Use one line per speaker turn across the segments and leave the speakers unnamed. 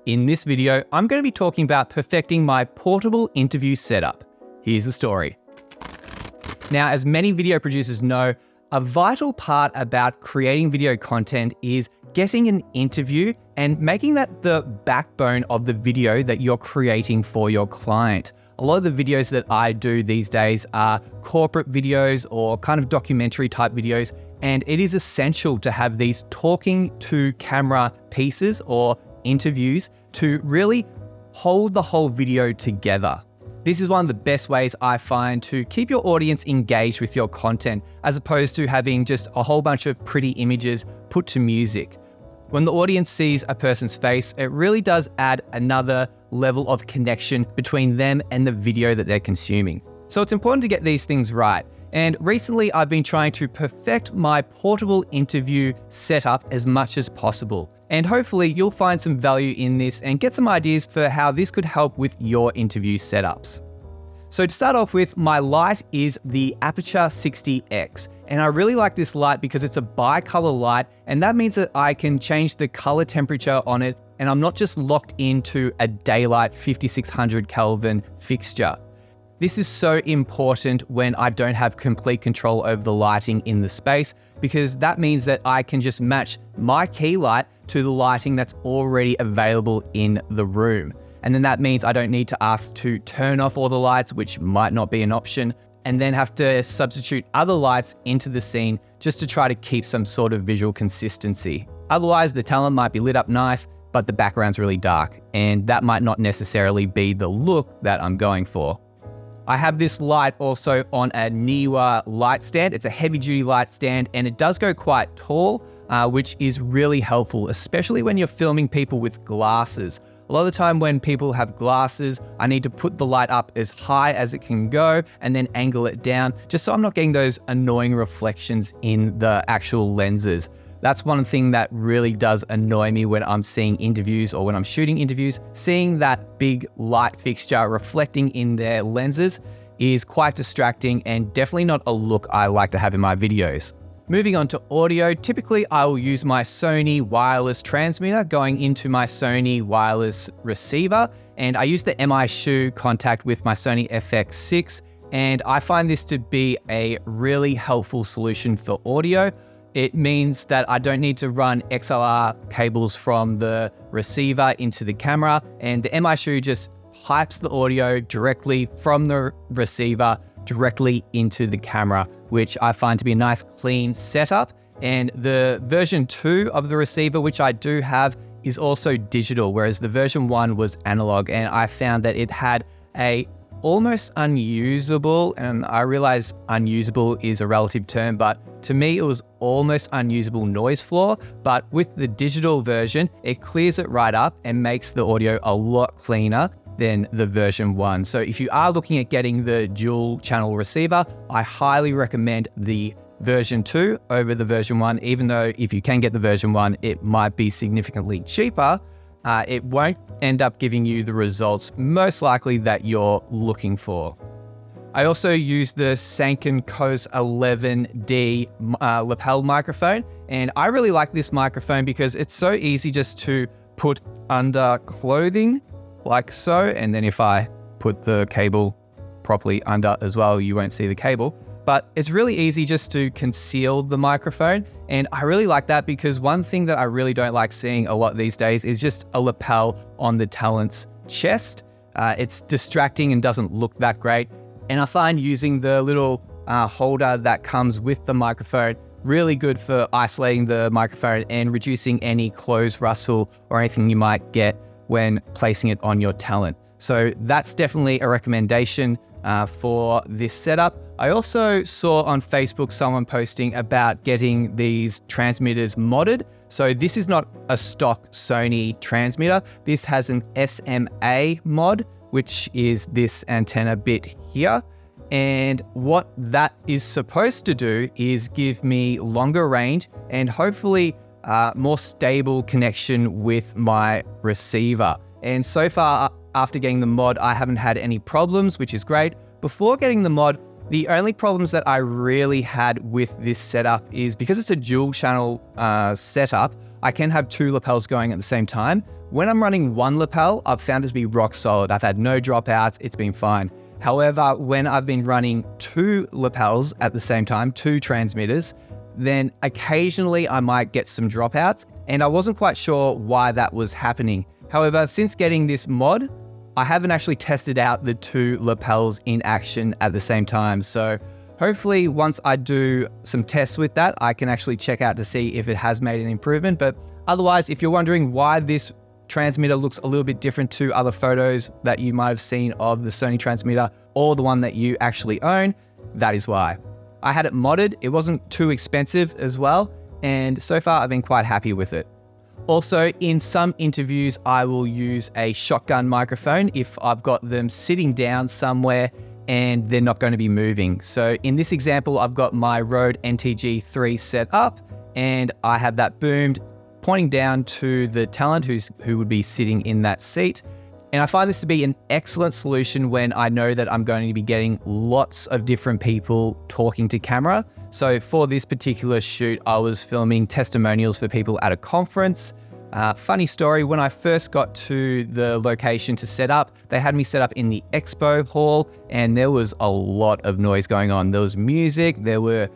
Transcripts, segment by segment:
In this video, I'm going to be talking about perfecting my portable interview setup. Here's the story. Now, as many video producers know, a vital part about creating video content is getting an interview and making that the backbone of the video that you're creating for your client. A lot of the videos that I do these days are corporate videos or kind of documentary type videos, and it is essential to have these talking to camera pieces or interviews to really hold the whole video together. This is one of the best ways I find to keep your audience engaged with your content, as opposed to having just a whole bunch of pretty images put to music. When the audience sees a person's face, it really does add another level of connection between them and the video that they're consuming. So it's important to get these things right. And recently I've been trying to perfect my portable interview setup as much as possible. And hopefully you'll find some value in this and get some ideas for how this could help with your interview setups. So to start off with, my light is the Aputure 60X. And I really like this light because it's a bi-color light, and that means that I can change the color temperature on it, and I'm not just locked into a daylight 5600 Kelvin fixture. This is so important when I don't have complete control over the lighting in the space, because that means that I can just match my key light to the lighting that's already available in the room. And then that means I don't need to ask to turn off all the lights, which might not be an option, and then have to substitute other lights into the scene just to try to keep some sort of visual consistency. Otherwise, the talent might be lit up nice, but the background's really dark, and that might not necessarily be the look that I'm going for. I have this light also on a Neewer light stand. It's a heavy duty light stand, and it does go quite tall, which is really helpful, especially when you're filming people with glasses. A lot of the time when people have glasses, I need to put the light up as high as it can go and then angle it down, just so I'm not getting those annoying reflections in the actual lenses. That's one thing that really does annoy me when I'm seeing interviews or when I'm shooting interviews. Seeing that big light fixture reflecting in their lenses is quite distracting and definitely not a look I like to have in my videos. Moving on to audio, typically I will use my Sony wireless transmitter going into my Sony wireless receiver, and I use the MI shoe contact with my Sony FX6, and I find this to be a really helpful solution for audio. It means that I don't need to run XLR cables from the receiver into the camera, and the MI shoe just pipes the audio directly from the receiver directly into the camera, which I find to be a nice clean setup. And the version 2 of the receiver, which I do have, is also digital, whereas the version 1 was analog, and I found that it had a almost unusable, and I realize unusable is a relative term, but to me it was almost unusable noise floor. But with the digital version, it clears it right up and makes the audio a lot cleaner than the version 1. So if you are looking at getting the dual channel receiver, I highly recommend the version 2 over the version 1, even though if you can get the version 1, it might be significantly cheaper. It won't end up giving you the results most likely that you're looking for. I also use the Sanken COS 11D lapel microphone, and I really like this microphone because it's so easy just to put under clothing like so, and then if I put the cable properly under as well, you won't see the cable. But it's really easy just to conceal the microphone, and I really like that because one thing that I really don't like seeing a lot these days is just a lapel on the talent's chest. It's distracting and doesn't look that great, and I find using the little holder that comes with the microphone really good for isolating the microphone and reducing any clothes rustle or anything you might get when placing it on your talent. So that's definitely a recommendation for this setup. I also saw on Facebook someone posting about getting these transmitters modded. So this is not a stock Sony transmitter. This has an SMA mod, which is this antenna bit here. And what that is supposed to do is give me longer range and hopefully more stable connection with my receiver. And so far, after getting the mod, I haven't had any problems, which is great. Before getting the mod, the only problems that I really had with this setup is because it's a dual channel setup, I can have two lapels going at the same time, When I'm running one lapel, I've found it to be rock solid. I've had no dropouts, it's been fine. However, when I've been running two lapels at the same time, two transmitters, then occasionally I might get some dropouts, and I wasn't quite sure why that was happening. However, since getting this mod, I haven't actually tested out the two lapels in action at the same time. So hopefully once I do some tests with that, I can actually check out to see if it has made an improvement. But otherwise, if you're wondering why this transmitter looks a little bit different to other photos that you might have seen of the Sony transmitter or the one that you actually own, that is why. I had it modded, it wasn't too expensive as well, and so far I've been quite happy with it. Also, in some interviews, I will use a shotgun microphone if I've got them sitting down somewhere and they're not going to be moving. So in this example, I've got my Rode NTG3 set up and I have that boomed pointing down to the talent who would be sitting in that seat. And I find this to be an excellent solution when I know that I'm going to be getting lots of different people talking to camera. So for this particular shoot, I was filming testimonials for people at a conference. Funny story, when I first got to the location to set up, they had me set up in the expo hall and there was a lot of noise going on. There was music, there were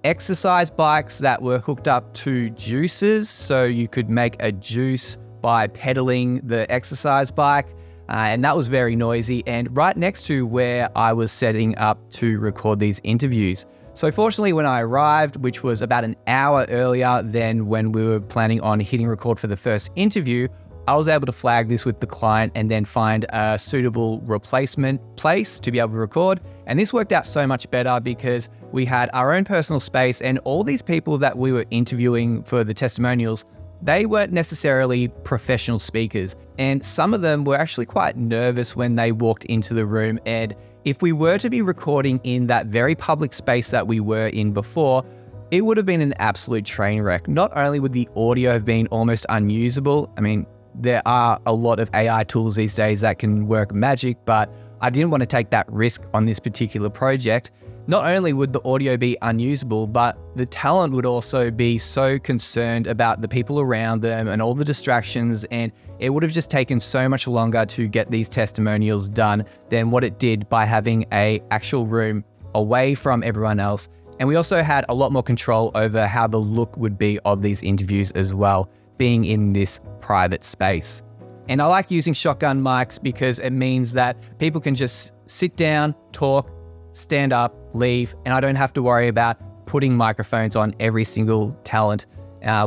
exercise bikes that were hooked up to juicers, so you could make a juice by pedaling the exercise bike, and that was very noisy and right next to where I was setting up to record these interviews. So fortunately, when I arrived, which was about an hour earlier than when we were planning on hitting record for the first interview, I was able to flag this with the client and then find a suitable replacement place to be able to record. And this worked out so much better because we had our own personal space and all these people that we were interviewing for the testimonials, they weren't necessarily professional speakers. And some of them were actually quite nervous when they walked into the room. And if we were to be recording in that very public space that we were in before, it would have been an absolute train wreck. Not only would the audio have been almost unusable, I mean, there are a lot of AI tools these days that can work magic, but I didn't want to take that risk on this particular project. Not only would the audio be unusable, but the talent would also be so concerned about the people around them and all the distractions, and it would have just taken so much longer to get these testimonials done than what it did by having an actual room away from everyone else. And we also had a lot more control over how the look would be of these interviews as well, being in this private space. And I like using shotgun mics because it means that people can just sit down, talk, stand up, leave, and I don't have to worry about putting microphones on every single talent,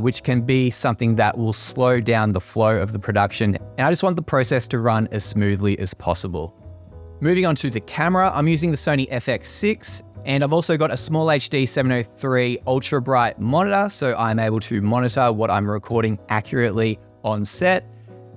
which can be something that will slow down the flow of the production. And I just want the process to run as smoothly as possible. Moving on to the camera, I'm using the Sony FX6, and I've also got a SmallHD 703 ultra bright monitor, so I'm able to monitor what I'm recording accurately on set.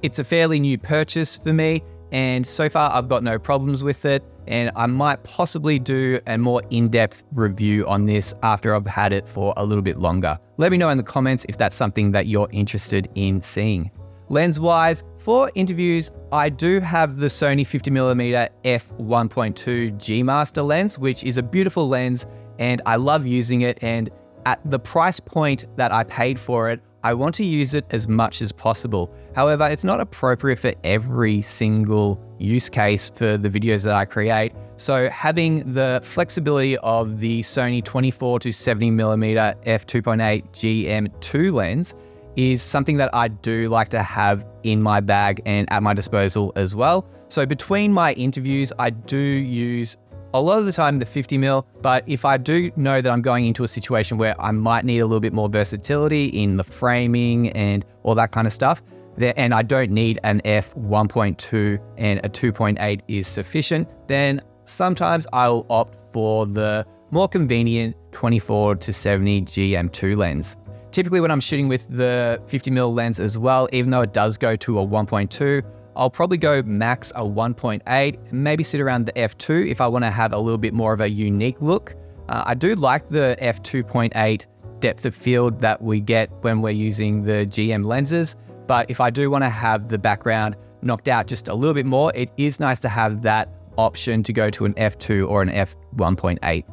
It's a fairly new purchase for me, and so far I've got no problems with it. And I might possibly do a more in-depth review on this after I've had it for a little bit longer. Let me know in the comments if that's something that you're interested in seeing. Lens-wise, for interviews, I do have the Sony 50mm f1.2 G Master lens, which is a beautiful lens and I love using it. And at the price point that I paid for it, I want to use it as much as possible. However, it's not appropriate for every single use case for the videos that I create. So having the flexibility of the Sony 24 to 70mm f2.8 GM2 lens is something that I do like to have in my bag and at my disposal as well. So between my interviews, I do use a lot of the time the 50mm, but if I do know that I'm going into a situation where I might need a little bit more versatility in the framing and all that kind of stuff, and I don't need an f1.2 and a 2.8 is sufficient, then sometimes I'll opt for the more convenient 24 to 70 GM2 lens. Typically when I'm shooting with the 50mm lens as well, even though it does go to a 1.2, I'll probably go max a 1.8, maybe sit around the f2 if I want to have a little bit more of a unique look. I do like the f2.8 depth of field that we get when we're using the GM lenses, but if I do want to have the background knocked out just a little bit more, it is nice to have that option to go to an f2 or an f1.8.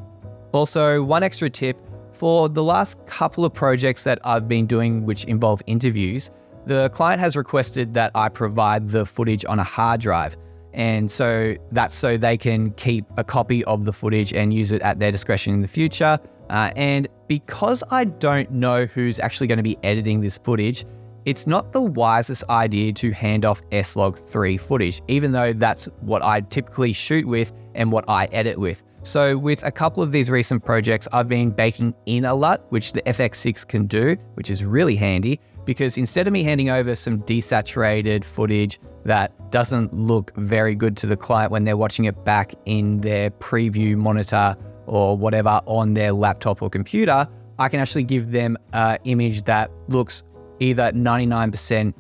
Also, one extra tip, for the last couple of projects that I've been doing which involve interviews, the client has requested that I provide the footage on a hard drive. And so that's so they can keep a copy of the footage and use it at their discretion in the future. And because I don't know who's actually going to be editing this footage, it's not the wisest idea to hand off S-Log3 footage, even though that's what I typically shoot with and what I edit with. So with a couple of these recent projects, I've been baking in a LUT, which the FX6 can do, which is really handy, because instead of me handing over some desaturated footage that doesn't look very good to the client when they're watching it back in their preview monitor or whatever on their laptop or computer, I can actually give them an image that looks either 99%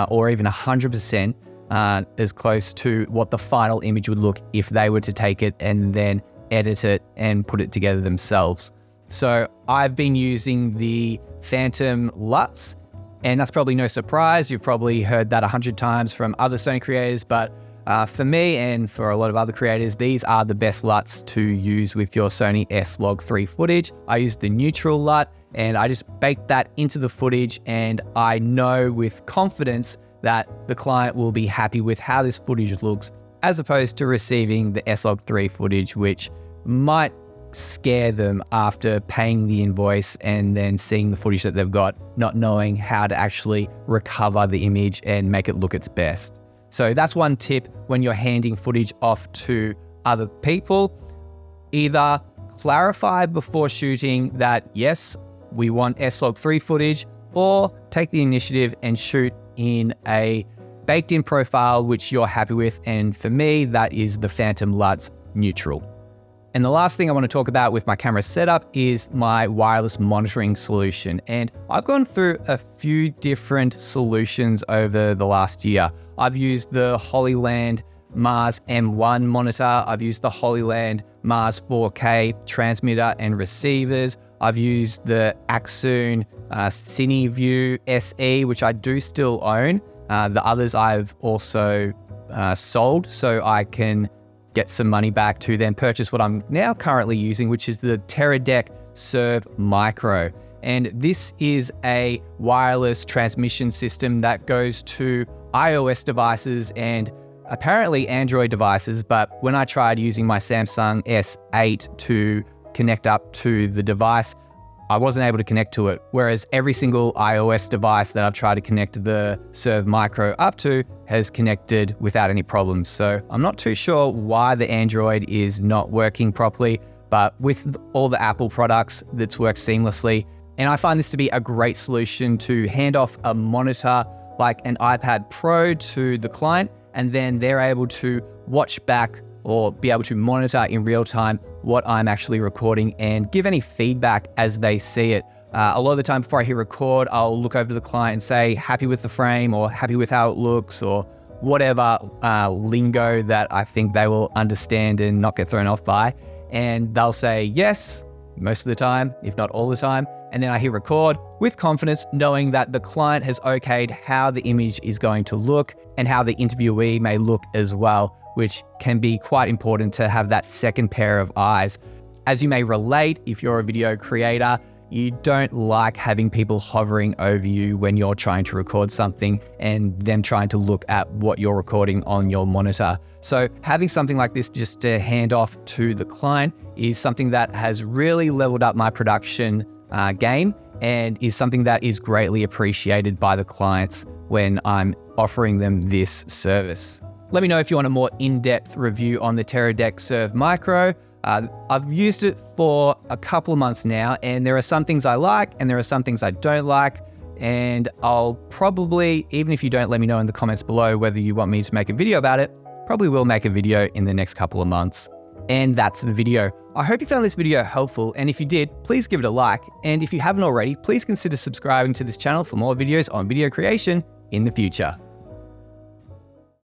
or even 100% as close to what the final image would look if they were to take it and then edit it and put it together themselves. So I've been using the Phantom LUTs, and that's probably no surprise. You've probably heard that 100 times from other Sony creators, but for me and for a lot of other creators, these are the best LUTs to use with your Sony S-Log3 footage. I use the neutral LUT, and I just bake that into the footage, and I know with confidence that the client will be happy with how this footage looks, as opposed to receiving the S-Log3 footage, which might scare them after paying the invoice and then seeing the footage that they've got, not knowing how to actually recover the image and make it look its best. So that's one tip when you're handing footage off to other people. Either clarify before shooting that, yes, we want S-Log3 footage, or take the initiative and shoot in a baked-in profile which you're happy with. And for me, that is the Phantom LUTs neutral. And the last thing I want to talk about with my camera setup is my wireless monitoring solution. And I've gone through a few different solutions over the last year. I've used the Holyland Mars M1 monitor. I've used the Holyland Mars 4K transmitter and receivers. I've used the Axoon CineView SE, which I do still own. The others I've also sold so I can get some money back to then purchase what I'm now currently using, which is the Teradek Serv Micro. And this is a wireless transmission system that goes to iOS devices and apparently Android devices. But when I tried using my Samsung S8 to connect up to the device, I wasn't able to connect to it. Whereas every single iOS device that I've tried to connect the Serv Micro up to has connected without any problems. So I'm not too sure why the Android is not working properly, but with all the Apple products, that's worked seamlessly. And I find this to be a great solution to hand off a monitor like an iPad Pro to the client, and then they're able to watch back or be able to monitor in real time what I'm actually recording and give any feedback as they see it. A lot of the time before I hit record, I'll look over to the client and say, happy with the frame or happy with how it looks or whatever lingo that I think they will understand and not get thrown off by. And they'll say yes, most of the time, if not all the time. And then I hit record with confidence, knowing that the client has okayed how the image is going to look and how the interviewee may look as well, which can be quite important to have that second pair of eyes. As you may relate, if you're a video creator, you don't like having people hovering over you when you're trying to record something and them trying to look at what you're recording on your monitor. So having something like this just to hand off to the client is something that has really leveled up my production game and is something that is greatly appreciated by the clients when I'm offering them this service. Let me know if you want a more in-depth review on the Teradek Serv Micro. I've used it for a couple of months now, and there are some things I like and there are some things I don't like. And I'll probably, even if you don't let me know in the comments below whether you want me to make a video about it, probably will make a video in the next couple of months. And that's the video. I hope you found this video helpful, and if you did, please give it a like. And if you haven't already, please consider subscribing to this channel for more videos on video creation in the future.